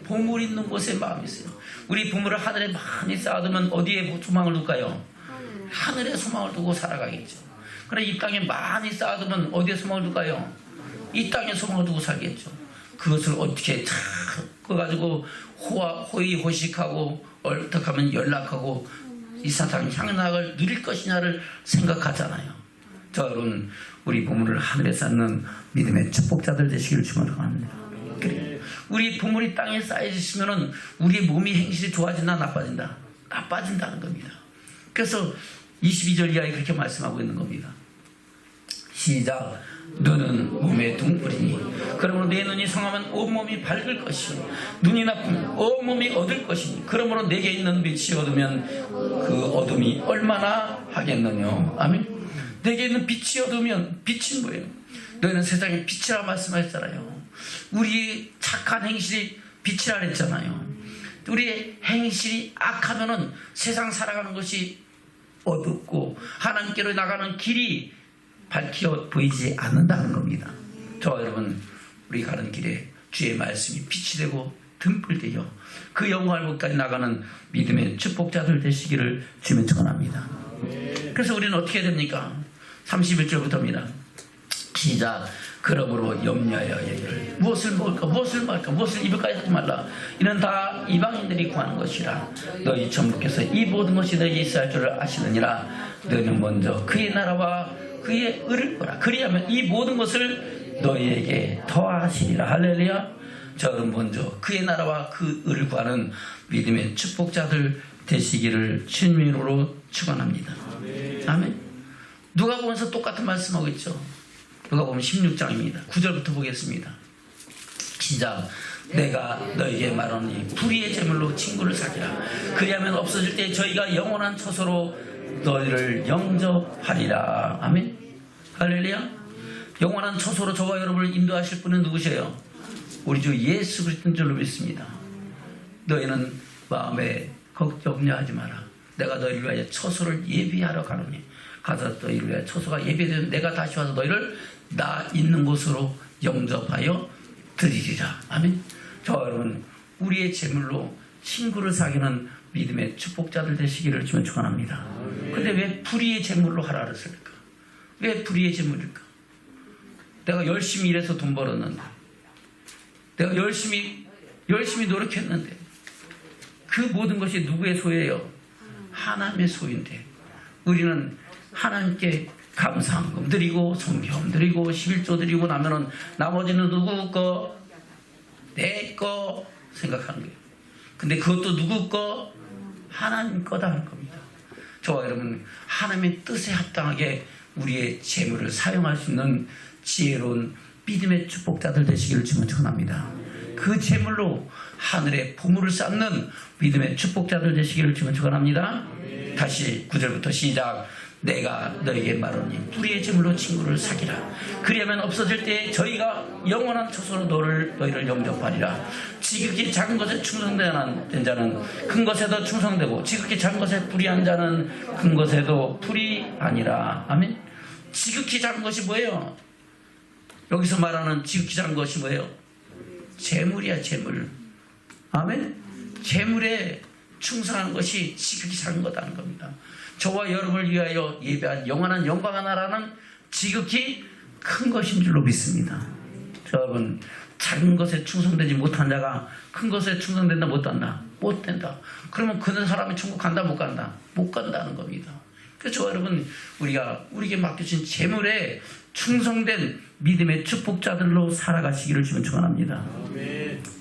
보물 있는 곳에 마음이 있어요. 우리 보물을 하늘에 많이 쌓아두면 어디에 소망을 둘까요? 하늘에 소망을 두고 살아가겠죠. 그래, 이 땅에 많이 쌓아두면 어디에 소망을 둘까요? 이 땅에 소망을 두고 살겠죠. 그것을 어떻게 가지고 호의호식하고 어떻게 하면 연락하고 이 세상 향락을 누릴 것이냐를 생각하잖아요. 저 여러분, 우리 보물을 하늘에 쌓는 믿음의 축복자들 되시기를 축원합니다. 우리 보물이 땅에 쌓여지시면은 우리의 몸이 행실이 좋아진다, 나빠진다? 나빠진다는 겁니다. 그래서 22절 이하에 그렇게 말씀하고 있는 겁니다. 시작. 눈은 몸의 등불이니 그러므로 내 눈이 성하면 온몸이 밝을 것이요 눈이 나쁘면 온몸이 어두울 것이니 그러므로 내게 있는 빛이 어두면 그 어둠이 얼마나 하겠느냐. 아멘. 내게 있는 빛이 어두면 빛이 뭐예요? 너희는 세상의 빛이라 말씀하셨잖아요. 우리 착한 행실이 빛이라 그랬잖아요. 우리의 행실이 악하면은 세상 살아가는 것이 어둡고 하나님께로 나가는 길이 밝혀 보이지 않는다는 겁니다. 저와 여러분, 우리 가는 길에 주의 말씀이 빛이 되고 등불 되어 그 영광을 보기까지 나가는 믿음의 축복자들 되시기를 주면 축원합니다. 그래서 우리는 어떻게 됩니까? 31절부터입니다. 시작. 그러므로 염려하여 얘기를 무엇을 먹을까 무엇을 말까 무엇을 입을까 하지 말라. 이는 다 이방인들이 구하는 것이라. 너희 천부께서 이 모든 것이 너희에게 있어야 할 줄을 아시느니라. 너희는 먼저 그의 나라와 그의 의를 보라. 그리하면 이 모든 것을 너희에게 더하시리라. 할렐루야. 저는 먼저 그의 나라와 그 의를 구하는 믿음의 축복자들 되시기를 주님의 이름으로 축원합니다. 아멘. 누가복음에서 똑같은 말씀하고 있죠. 누가복음 16장입니다. 9절부터 보겠습니다. 시작. 내가 너에게 말하노니 불의의 제물로 친구를 사귀라. 그리하면 없어질 때 저희가 영원한 처소로 너희를 영접하리라. 아멘. 할렐루야. 영원한 처소로 저와 여러분을 인도하실 분은 누구세요? 우리 주 예수 그리스도인 줄로 믿습니다. 너희는 마음에 걱정하지 마라. 내가 너희를 위하여 처소를 예비하러 가노니 가서 너희를 위하여 처소가 예비되면 내가 다시 와서 너희를 나 있는 곳으로 영접하여 드리리라. 아멘. 저와 여러분, 우리의 제물로 친구를 사귀는 믿음의 축복자들 되시기를 주면 축원합니다. 근데 왜 불의의 제물로 하라 그랬을까? 왜 불의의 제물일까? 내가 열심히 일해서 돈 벌었는데, 내가 열심히 노력했는데, 그 모든 것이 누구의 소유예요? 하나님의 소유인데, 우리는 하나님께 감사함 드리고 성경 드리고 11조 드리고 나면은 나머지는 누구 거? 내 거 생각하는 거예요. 근데 그것도 누구 거? 하나님 거다 하는 겁니다. 저와 여러분, 하나님의 뜻에 합당하게 우리의 재물을 사용할 수 있는 지혜로운 믿음의 축복자들 되시기를 주문 축원합니다. 그 재물로 하늘의 보물을 쌓는 믿음의 축복자들 되시기를 주문 축원합니다. 다시 9절부터 시작. 내가 너에게 말하노니 불의의 제물로 친구를 사귀라. 그리하면 없어질 때 저희가 영원한 처소로 너희를 영접하리라. 지극히 작은 것에 충성된 자는 큰 것에도 충성되고 지극히 작은 것에 불의한 자는 큰 것에도 불이 아니라. 아멘. 지극히 작은 것이 뭐예요? 여기서 말하는 지극히 작은 것이 뭐예요? 재물이야, 재물. 아멘. 재물에 충성하는 것이 지극히 작은 거다는 겁니다. 저와 여러분을 위하여 예배한 영원한 영광의 나라는 지극히 큰 것인 줄로 믿습니다. 여러분, 작은 것에 충성되지 못한 자가 큰 것에 충성된다 못한다? 못 된다. 그러면 그 사람이 천국 간다 못 간다? 못 간다는 겁니다. 그래서 여러분, 우리에게 맡겨진 재물에 충성된 믿음의 축복자들로 살아가시기를 주문 축원합니다.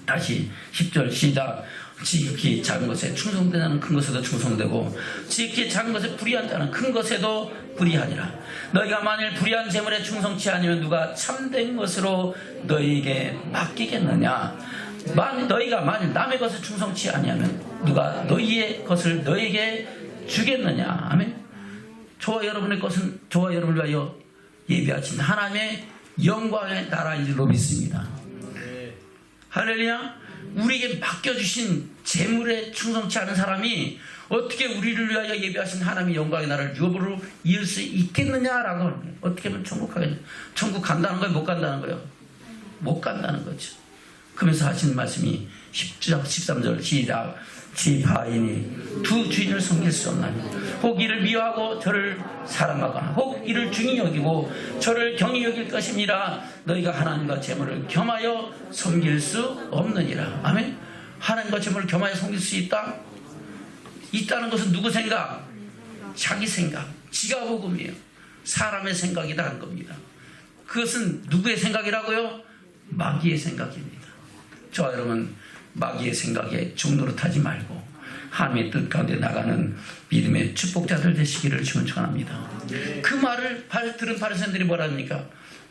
다시 10절 시작. 지극히 작은 것에 충성된 자는 큰 것에도 충성되고 지극히 작은 것에 불의한 자는 큰 것에도 불의하니라. 너희가 만일 불의한 재물에 충성치 아니면 누가 참된 것으로 너희에게 맡기겠느냐. 너희가 만일 남의 것에 충성치 아니하면 누가 너희의 것을 너희에게 주겠느냐. 아멘. 저와 여러분의 것은 저와 여러분을 위하여 예비하신 하나님의 영광의 나라인 줄로 믿습니다. 할렐루야. 우리에게 맡겨주신 재물에 충성치 않은 사람이 어떻게 우리를 위하여 예비하신 하나님의 영광의 나라를 유업으로 이을 수 있겠느냐라고. 어떻게 하면 천국 간다는 거예요? 못 간다는 거예요? 못 간다는 거죠. 그러면서 하시는 말씀이 13절 시작. 지 바인이 두 주인을 섬길 수 없나니 혹 이를 미워하고 저를 사랑하거나 혹 이를 중히 여기고 저를 경히 여길 것입니다. 너희가 하나님과 재물을 겸하여 섬길 수 없느니라. 아멘. 하나님과 재물을 겸하여 섬길 수 있다? 있다는 것은 누구 생각? 자기 생각, 지가 복음이에요. 사람의 생각이다 하는 겁니다. 그것은 누구의 생각이라고요? 마귀의 생각입니다. 저와 여러분, 마귀의 생각에 중노릇하지 말고 하나님의 뜻 가운데 나가는 믿음의 축복자들 되시기를 주문 축원합니다. 그 말을 들은 바리새인들이 뭐라 합니까?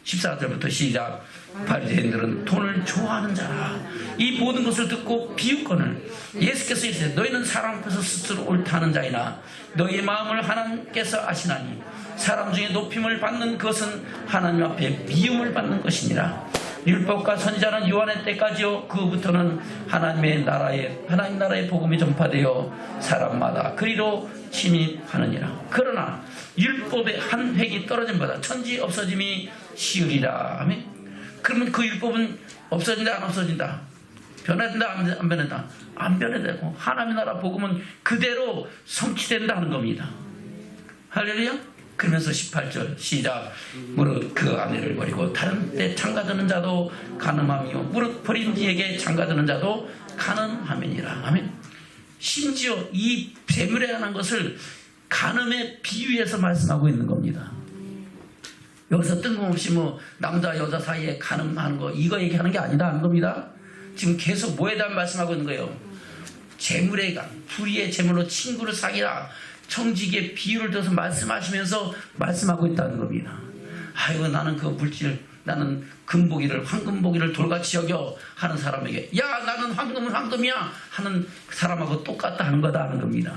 14절부터 시작. 바리새인들은 돈을 좋아하는 자라. 이 모든 것을 듣고 비웃거늘 예수께서 이르시되 너희는 사람 앞에서 스스로 옳다는 자이나 너희의 마음을 하나님께서 아시나니 사람 중에 높임을 받는 것은 하나님 앞에 미움을 받는 것이니라. 율법과 선지자는 요한의 때까지요. 그부터는 하나님 나라의 복음이 전파되어 사람마다 그리로 침입하느니라. 그러나 율법의 한 획이 떨어짐보다 천지 없어짐이 쉬우리라. 아멘. 그러면 그 율법은 없어진다 안 없어진다? 변화된다 안 변한다? 안 변화되고 하나님의 나라 복음은 그대로 성취된다는 겁니다. 할렐루야. 그러면서 18절 시작. 무릇 그 아내를 버리고 다른 데 장가드는 자도 간음하며 무릇 버린 이에게 장가드는 자도 간음함이니라. 아멘. 심지어 이 재물에 관한 것을 간음에 비유해서 말씀하고 있는 겁니다. 여기서 뜬금없이 남자 여자 사이에 간음하는 거 이거 얘기하는 게 아니다 하는 겁니다. 지금 계속 뭐에 대한 말씀하고 있는 거예요? 재물의 간, 불의의 재물로 친구를 사귀라. 청지기의 비유를 들어서 말씀하시면서 말씀하고 있다는 겁니다. 아이고 나는 그 물질 나는 금보기를 황금보기를 돌같이 여겨 하는 사람에게 야 나는 황금은 황금이야 하는 사람하고 똑같다 하는 거다 하는 겁니다.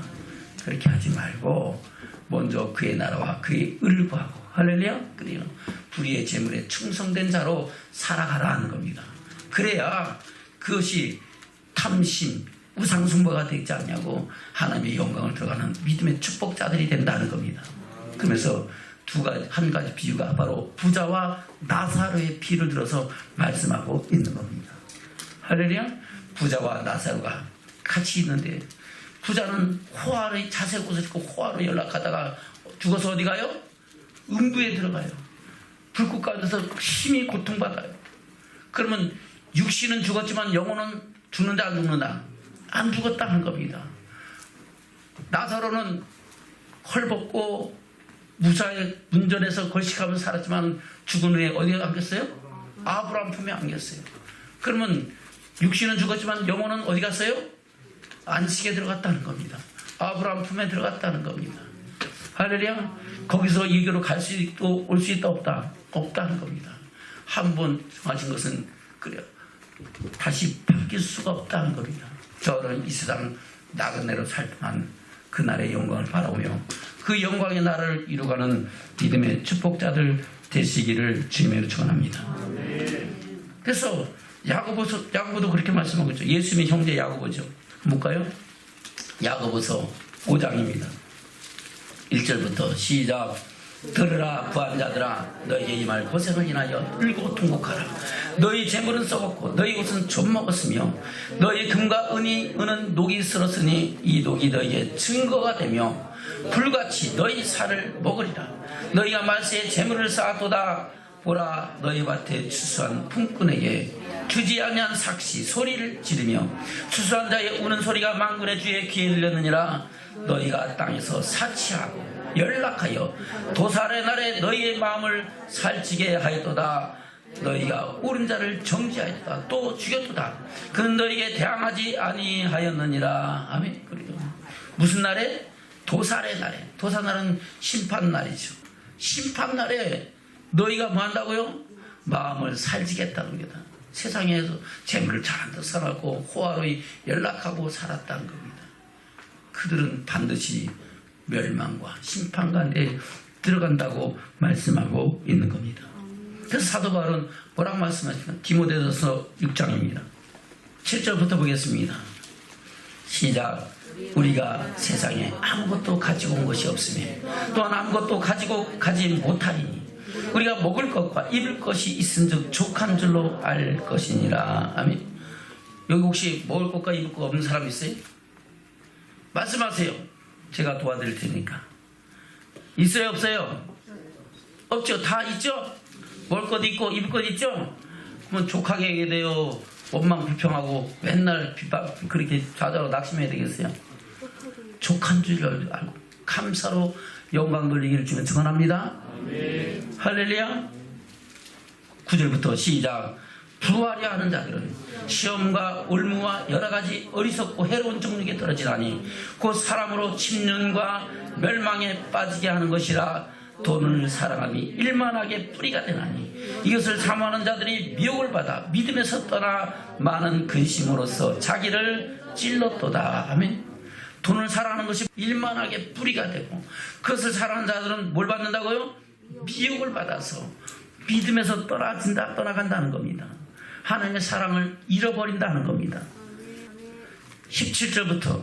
그렇게 하지 말고 먼저 그의 나라와 그의 의를 구하고 할렐루야. 그래요. 불의의 재물에 충성된 자로 살아가라 하는 겁니다. 그래야 그것이 탐심 우상숭배가 되지 않냐고 하나님의 영광을 들어가는 믿음의 축복자들이 된다는 겁니다. 그러면서 한 가지 비유가 바로 부자와 나사로의 비유를 들어서 말씀하고 있는 겁니다. 할렐루야. 부자와 나사로가 같이 있는데 부자는 호화로의 자색 옷을 입고 호화로 연락하다가 죽어서 어디 가요? 음부에 들어가요. 불꽃 가운데서 심히 고통받아요. 그러면 육신은 죽었지만 영혼은 죽는다 안 죽는다? 안 죽었다 하는 겁니다. 나사로는 헐벗고 무사히 운전해서 걸식하면서 살았지만 죽은 후에 어디에 안겼어요? 아브라함 품에 안겼어요. 그러면 육신은 죽었지만 영혼은 어디 갔어요? 안식에 들어갔다는 겁니다. 아브라함 품에 들어갔다는 겁니다. 할렐루야. 거기서 이교로 갈 수 있고 올 수 있다 없다? 없다는 겁니다. 한 번 정하신 것은 그래요. 다시 바뀔 수가 없다는 겁니다. 저는 이 세상 나그네로 살 동안 그날의 영광을 바라보며 그 영광의 나라를 이루가는 믿음의 축복자들 되시기를 주님으로 축원합니다. 그래서 야고보도 그렇게 말씀하고 있죠. 예수님의 형제 야고보죠. 볼까요? 야고보서 5장입니다. 1절부터 시작. 들으라 부한 자들아 너희에게 이 말 고생을 인하여 울고 통곡하라. 너희 재물은 썩었고 너희 옷은 좀 먹었으며 너희 금과 은은 녹이 슬었으니 이 녹이 너희의 증거가 되며 불같이 너희 살을 먹으리라. 너희가 말세에 재물을 쌓았도다. 보라 너희 밭에 추수한 품꾼에게 주지 아니한 삭시 소리를 지르며 추수한 자의 우는 소리가 만군의 주의 귀에 들렸느니라. 너희가 땅에서 사치하고 연락하여 도살의 날에 너희의 마음을 살찌게 하였도다. 너희가 옳은 자를 정지하였다. 또 죽였도다. 그는 너희에게 대항하지 아니하였느니라. 아멘. 그리고 무슨 날에? 도살의 날에. 도살날은 심판날이죠. 심판날에 너희가 뭐 한다고요? 마음을 살지겠다는 겁니다. 세상에서 재물을 잔뜩 쌓아놓고 호화로이 연락하고 살았다는 겁니다. 그들은 반드시 멸망과 심판 가운데 들어간다고 말씀하고 있는 겁니다. 그래서 사도 바울은 뭐라고 말씀하시면 디모데전서 6장입니다. 7절부터 보겠습니다. 시작. 우리가 세상에 아무것도 가지고 온 것이 없으며 또한 아무것도 가지 못하리니 우리가 먹을 것과 입을 것이 있은즉 족한 줄로 알 것이니라. 아멘. 여기 혹시 먹을 것과 입을 것 없는 사람 있어요? 말씀하세요. 제가 도와드릴 테니까. 있어요 없어요? 없죠. 다 있죠? 먹을 것 있고 입을 것 있죠? 그러면 족하게 해야 돼요? 원망 불평하고 맨날 핍박 그렇게 좌절하고 낙심해야 되겠어요? 족한 줄 알고 감사로 영광 돌리기를 주면 증언합니다. 아멘. 할렐루야. 9절부터 시작. 부하려 하는 자들은 시험과 올무와 여러가지 어리석고 해로운 정력에 떨어지다니 곧 사람으로 침륜과 멸망에 빠지게 하는 것이라. 돈을 사랑함이 일만하게 뿌리가 되나니 이것을 사모하는 자들이 미혹을 받아 믿음에서 떠나 많은 근심으로써 자기를 찔렀도다. 아멘. 돈을 사랑하는 것이 일만하게 뿌리가 되고 그것을 사랑하는 자들은 뭘 받는다고요? 미혹을 받아서 믿음에서 떠나간다는 겁니다. 하나님의 사랑을 잃어버린다는 겁니다. 17절부터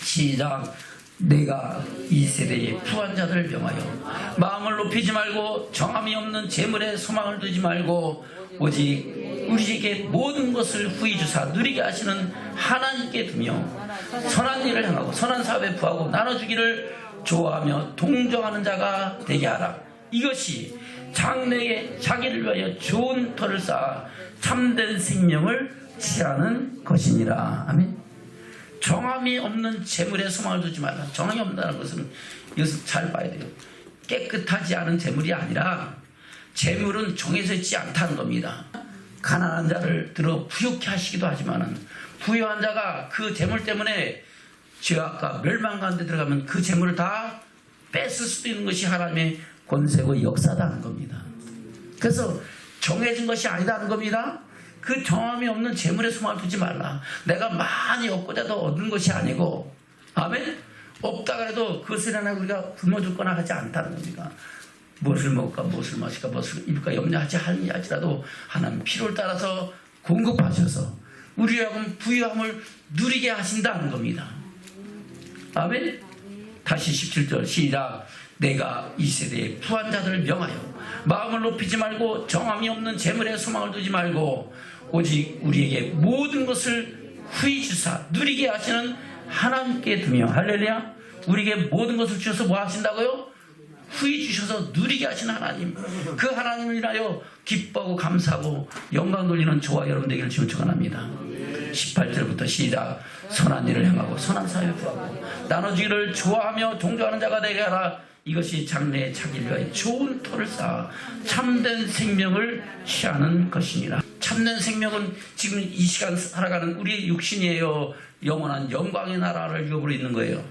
시작. 내가 이 세대의 부한 자들을 명하여 마음을 높이지 말고 정함이 없는 재물에 소망을 두지 말고 오직 우리에게 모든 것을 후히 주사 누리게 하시는 하나님께 두며 선한 일을 행하고 선한 사업에 부하고 나눠주기를 좋아하며 동정하는 자가 되게 하라. 이것이 장래에 자기를 위하여 좋은 터를 쌓아 참된 생명을 취하는 것이니라. 아멘. 정함이 없는 재물에 소망을 두지 말라. 정함이 없다는 것은 이것을 잘 봐야 돼요. 깨끗하지 않은 재물이 아니라 재물은 정해져 있지 않다는 겁니다. 가난한 자를 들어 부욕케 하시기도 하지만 부유한 자가 그 재물 때문에 죄악과 멸망 가운데 들어가면 그 재물을 다 뺏을 수도 있는 것이 하나님의 권세고 역사다는 겁니다. 그래서 정해진 것이 아니다는 겁니다. 그 정함이 없는 재물에 소망을 두지 말라. 내가 많이 얻고자 더 얻는 것이 아니고, 아멘? 없다 그래도 그것을 하나 우리가 굶어 죽거나 하지 않다는 겁니다. 무엇을 먹을까, 무엇을 마실까, 무엇을 입을까 염려하지 할지라도 하나님 필요를 따라서 공급하셔서 우리하고는 부유함을 누리게 하신다는 겁니다. 아멘? 다시 17절 시작. 내가 이 세대의 부한 자들을 명하여 마음을 높이지 말고 정함이 없는 재물에 소망을 두지 말고 오직 우리에게 모든 것을 후히 주사 누리게 하시는 하나님께 두며, 할렐루야. 우리에게 모든 것을 주셔서 뭐 하신다고요? 후히 주셔서 누리게 하시는 하나님, 그 하나님을 인하여 기뻐하고 감사하고 영광 돌리는 저와 여러분 되기를 주님 축원합니다. 18절부터 시작. 선한 일을 행하고 선한 사회를 구하고 나눠주기를 좋아하며 동조하는 자가 되게 하라. 이것이 장래에 자기를 위하여 좋은 터를 쌓아 참된 생명을 취하는 것이니라. 참된 생명은 지금 이 시간 살아가는 우리의 육신이에요. 영원한 영광의 나라를 유업으로 있는 거예요.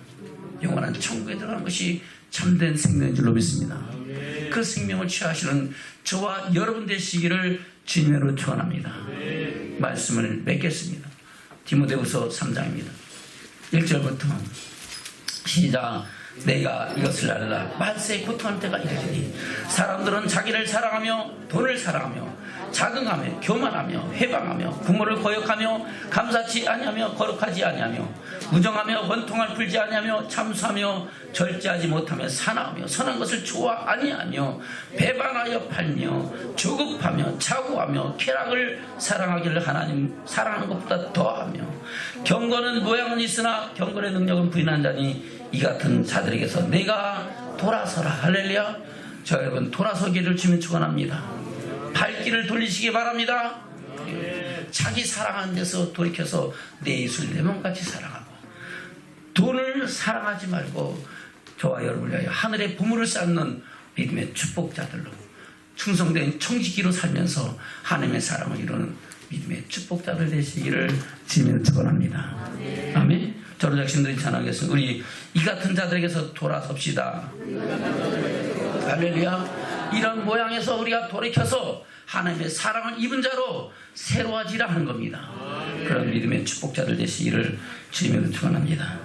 영원한 천국에 들어가는 것이 참된 생명인 줄로 믿습니다. 그 생명을 취하시는 저와 여러분 되시기를 주님으로 축원합니다. 말씀을 맺겠습니다. 디모데후서 3장입니다. 1절부터 시작. 내가 이것을 알라. 만세에 고통할 때가 이르리니 사람들은 자기를 사랑하며 돈을 사랑하며 자긍하며 교만하며 회방하며 부모를 거역하며 감사치 아니하며 거룩하지 아니하며 무정하며 원통을 풀지 아니하며 참수하며 절제하지 못하며 사나우며 선한 것을 좋아 아니하며 배반하여 팔며 조급하며 차고하며 쾌락을 사랑하기를 하나님 사랑하는 것보다 더하며 경건은 모양은 있으나 경건의 능력은 부인한 자니 이 같은 자들에게서 내가 돌아서라. 할렐루야. 저 여러분 돌아서기를 주면 축원합니다. 발길을 돌리시기 바랍니다. 자기 사랑하는 데서 돌이켜서 내 이웃을 내 몸같이 사랑하고 돈을 사랑하지 말고 저와 여러분을 위하여 하늘의 보물을 쌓는 믿음의 축복자들로 충성된 청지기로 살면서 하나님의 사랑을 이루는 믿음의 축복자들 되시기를 주님으로 축원합니다. 아멘. 저로 자신들이 찬양하겠습니다. 우리 이 같은 자들에게서 돌아섭시다. 할렐루야. 이런 모양에서 우리가 돌이켜서 하나님의 사랑을 입은 자로 새로워지라 하는 겁니다. 그런 믿음의 축복자들 되시기를 주님으로 축원합니다.